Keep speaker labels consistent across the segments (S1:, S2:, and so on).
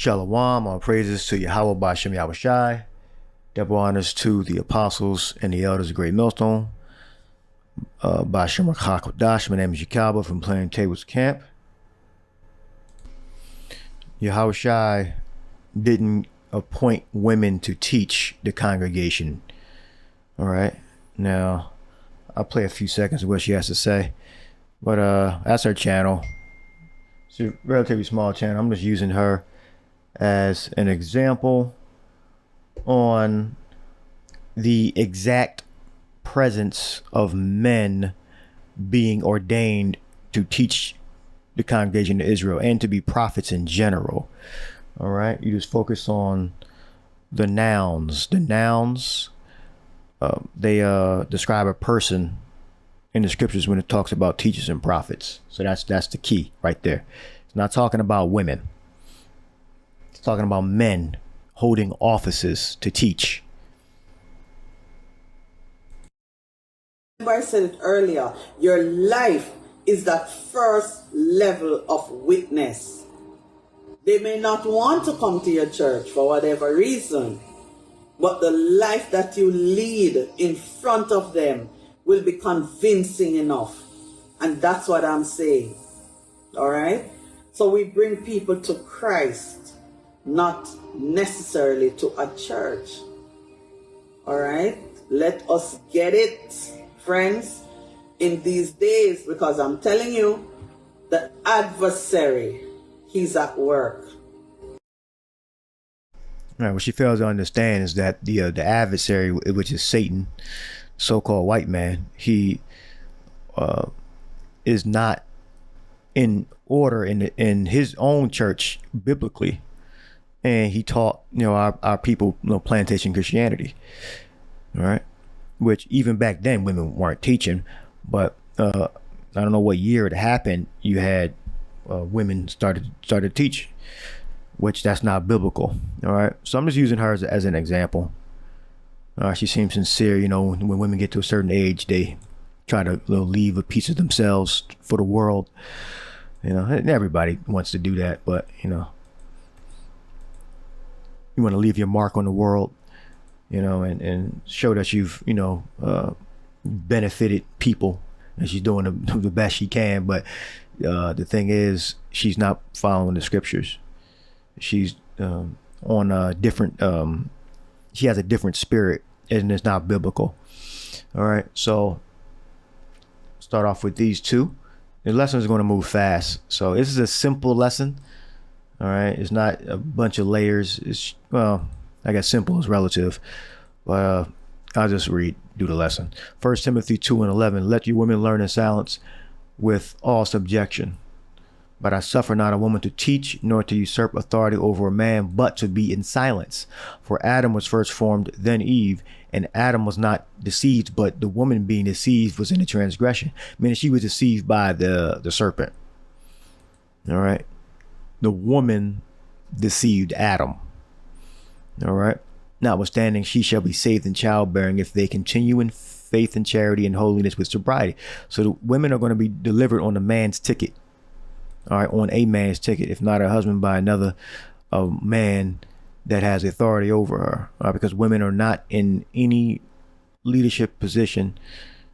S1: Shalom, all praises to Yahweh B'Shem Yahweh Shai. Double honors to the apostles and the elders of Great Millstone. B'Shem HaKadosh, my name is Yakaba from Plaintables Camp. Yahweh Shai didn't appoint women to teach the congregation. All right, now I'll play a few seconds of what she has to say, but that's her channel. It's a relatively small channel. I'm just using her as an example on the exact presence of men being ordained to teach the congregation of Israel and to be prophets in general. All right, you just focus on the nouns. The nouns, they describe a person in the scriptures when it talks about teachers and prophets. So that's the key right there. It's not talking about women. It's talking about men holding offices to teach.
S2: I said it earlier, your life is that first level of witness. They may not want to come to your church for whatever reason, but the life that you lead in front of them will be convincing enough. And that's what I'm saying. All right? So we bring people to Christ, not necessarily to a church. All right? Let us get it, friends, in these days, because I'm telling you, the adversary, he's at work.
S1: All right, what she fails to understand is that the adversary, which is Satan, so-called white man, he is not in order in his own church biblically, and he taught our people plantation Christianity. All right, which even back then women weren't teaching, but I don't know what year it happened. You had women started to teach, which that's not biblical. All right, so I'm just using her as an example. She seems sincere. When women get to a certain age, they try to leave a piece of themselves for the world. And everybody wants to do that, but you want to leave your mark on the world, and show that you've benefited people, and she's doing the best she can. But the thing is, she's not following the scriptures. She's on a different she has a different spirit, and it's not biblical. All right, so start off with these two. The lesson is going to move fast, so this is a simple lesson. All right, it's not a bunch of layers. It's, well, I guess simple is relative, but I'll just do the lesson. 1 Timothy 2:11, let your women learn in silence with all subjection. But I suffer not a woman to teach, nor to usurp authority over a man, but to be in silence. For Adam was first formed, then Eve, and Adam was not deceived, but the woman being deceived was in the transgression. Meaning she was deceived by the serpent. All right. The woman deceived Adam. All right. Notwithstanding, she shall be saved in childbearing if they continue in faith and charity and holiness with sobriety. So the women are going to be delivered on the man's ticket. All right, on a man's ticket, if not her husband, by another man that has authority over her. Because women are not in any leadership position,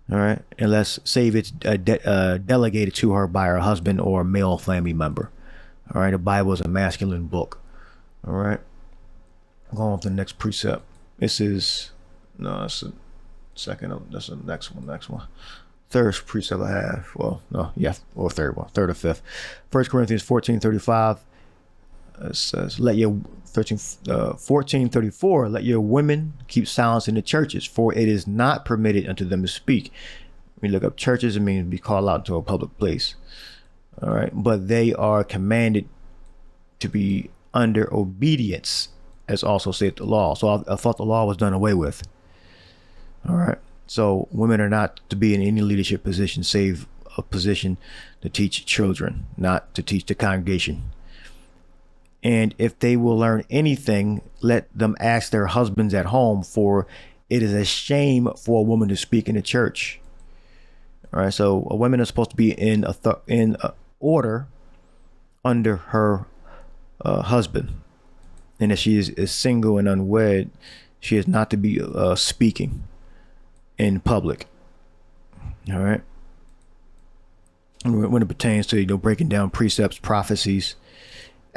S1: all right, unless, save it's delegated to her by her husband or a male family member. All right, the Bible is a masculine book. All right, going on to the next precept. This is, no, that's the second, that's the next one. Third precept I have. Well, no, yeah, or third one, third or fifth. 1 Corinthians 14:35 says, let your 14:34, let your women keep silence in the churches, for it is not permitted unto them to speak. When you look up churches, it means to be called out to a public place. All right, but they are commanded to be under obedience, as also saith the law. So I thought the law was done away with. All right. So women are not to be in any leadership position, save a position to teach children, not to teach the congregation. And if they will learn anything, let them ask their husbands at home, for it is a shame for a woman to speak in the church. All right, so a woman is supposed to be in order under her husband. And if she is single and unwed, she is not to be speaking in public. All right. When it pertains to breaking down precepts, prophecies,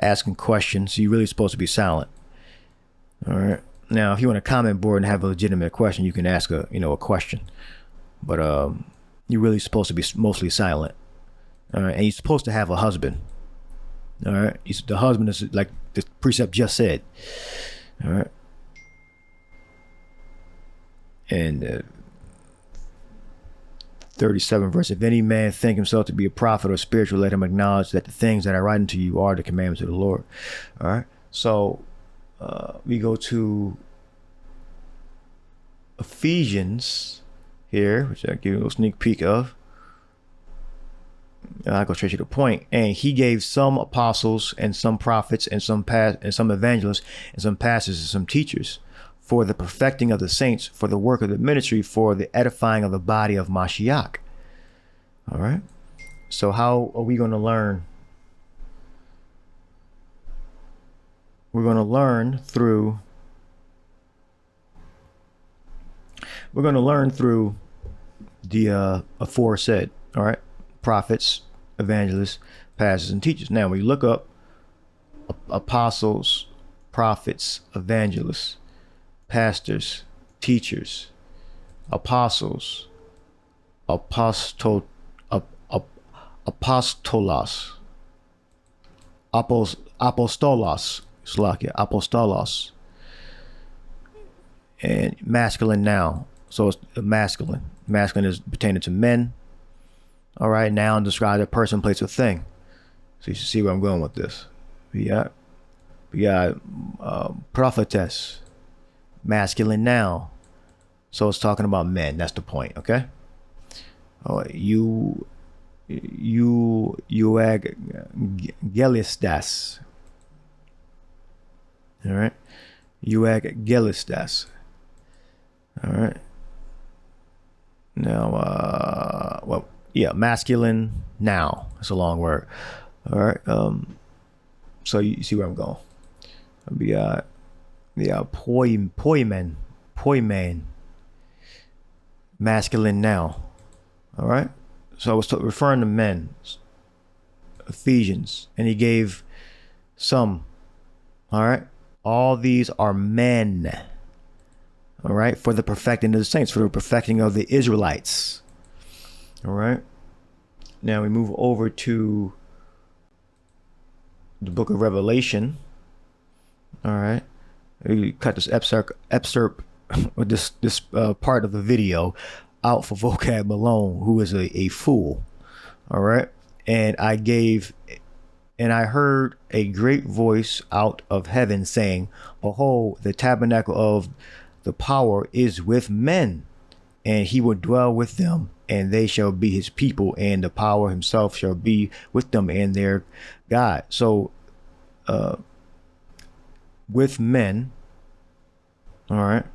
S1: asking questions, you're really supposed to be silent. All right. Now, if you want to comment board and have a legitimate question, you can ask a question, but you're really supposed to be mostly silent. All right. And you're supposed to have a husband. All right. The husband is like the precept just said. All right. And 37 verse, if any man think himself to be a prophet or spiritual, let him acknowledge that the things that I write unto you are the commandments of the Lord. All right. So we go to Ephesians here, which I'll give you a little sneak peek of. I'll go straight to the point. And he gave some apostles and some prophets and some evangelists and some pastors and some teachers for the perfecting of the saints, for the work of the ministry, for the edifying of the body of Mashiach. All right. So how are we going to learn? We're going to learn through the aforesaid. All right. Prophets, evangelists, pastors, and teachers. Now, when you look up apostles, prophets, evangelists, pastors, teachers, apostles, apostolos, apostolos, and masculine now. So it's masculine. Masculine is pertaining to men. All right, noun describes a person, place, or thing. So you should see where I'm going with this. We got prophetess, masculine noun. So it's talking about men. That's the point. Okay. Oh, euangelistas. All right. Euangelistas. All right. Now, masculine now. It's a long word. All right. So you see where I'm going. We got poimen, masculine now. All right. So I was referring to men, Ephesians, and he gave some. All right. All these are men. All right. For the perfecting of the saints, for the perfecting of the Israelites. All right. Now we move over to the book of Revelation. All right. We cut this excerpt or this part of the video out for Vocab Malone, who is a fool. All right. And I heard a great voice out of heaven saying, behold, the tabernacle of the power is with men, and he will dwell with them, and they shall be his people, and the power himself shall be with them and their God. So with men, all right,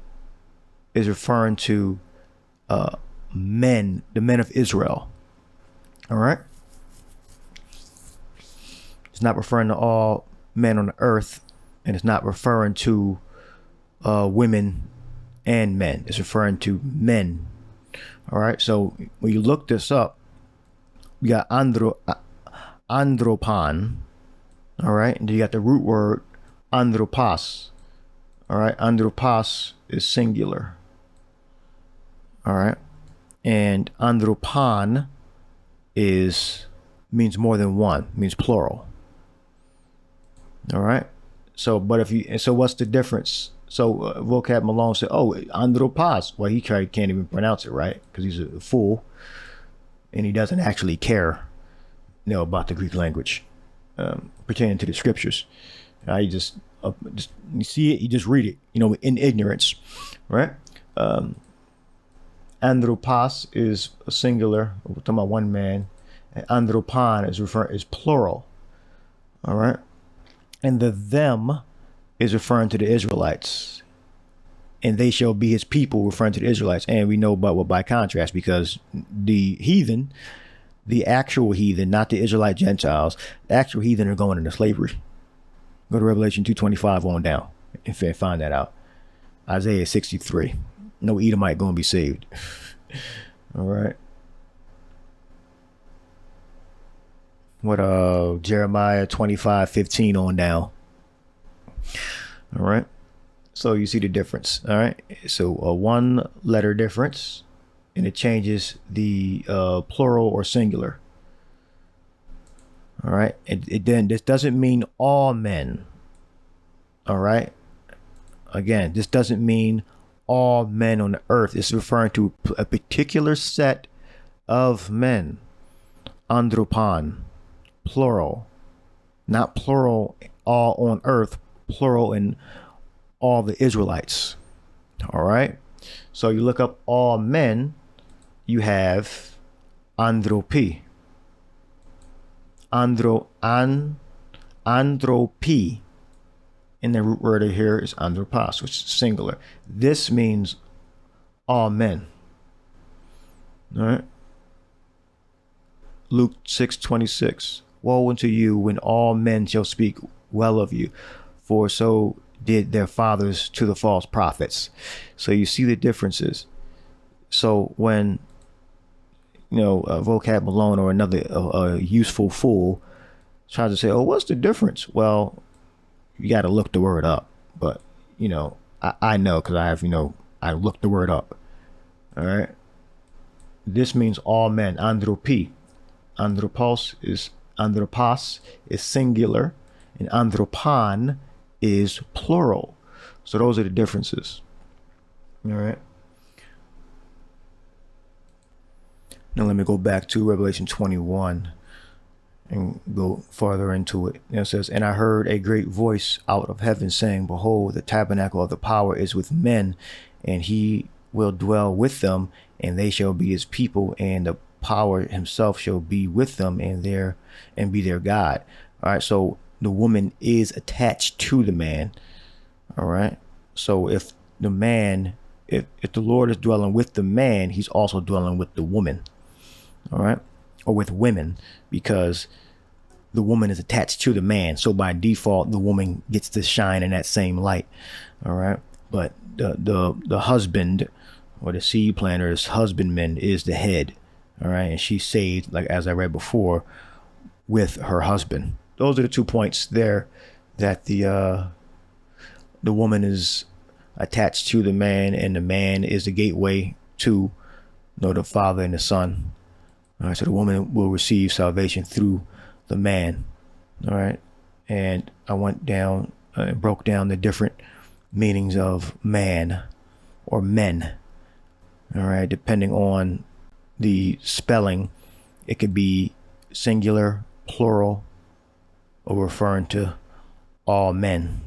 S1: is referring to men, the men of Israel. All right. It's not referring to all men on the earth, and it's not referring to women and men. It's referring to men. All right. So when you look this up, we got andropan. All right. And you got the root word andropos. All right. Andropos is singular. All right. And andropan means more than one, means plural. All right. So, so what's the difference? So Vocab Malone said, oh, andropos. Well, he can't even pronounce it right because he's a fool and he doesn't actually care, about the Greek language pertaining to the scriptures. You just you see it, you just read it, in ignorance, right? Andropos is a singular. We're talking about one man. And andropan is plural. All right. And the them is referring to the Israelites, and they shall be his people, referring to the Israelites. And we know about by contrast, because the heathen, the actual heathen, not the Israelite Gentiles, the actual heathen are going into slavery. Go to Revelation 2:25 on down and find that out. Isaiah 63. No Edomite going to be saved. All right. What Jeremiah 25:15 on down. All right. So you see the difference. All right. So a one letter difference, and it changes the plural or singular. All right. It then, this doesn't mean all men. All right. Again, this doesn't mean all men on the earth. It's referring to a particular set of men. Andropon, plural, not plural all on earth, plural in all the Israelites. All right. So you look up all men, you have andropi. Andropi. And the root word here is andropos, which is singular. This means all men. All right. Luke 6:26. Woe unto you when all men shall speak well of you, for so did their fathers to the false prophets. So you see the differences. So when, you know, a vocab Malone or another a useful fool tries to say, oh, what's the difference? Well, you got to look the word up. But, you know, I know because I have, you know, I looked the word up. All right. This means all men. Andropi. Andropos is singular, and andropon is plural. So those are the differences. All right. Now let me go back to Revelation 21 and go farther into it. It says, and I heard a great voice out of heaven saying, behold, the tabernacle of the power is with men, and he will dwell with them, and they shall be his people, and the power himself shall be with them, and be their God. All right. So the woman is attached to the man. All right. So if the man, if the Lord is dwelling with the man, he's also dwelling with the woman. All right. Or with women, because the woman is attached to the man. So by default, the woman gets to shine in that same light. All right. But the husband or the seed planter's husbandman is the head. All right. And she's saved, like as I read before, with her husband. Those are the 2 points there, that the woman is attached to the man, and the man is the gateway to, you know, the Father and the Son. All right. So the woman will receive salvation through the man. All right. And I went down and broke down the different meanings of man or men. All right. Depending on the spelling, it could be singular, plural, or referring to all men.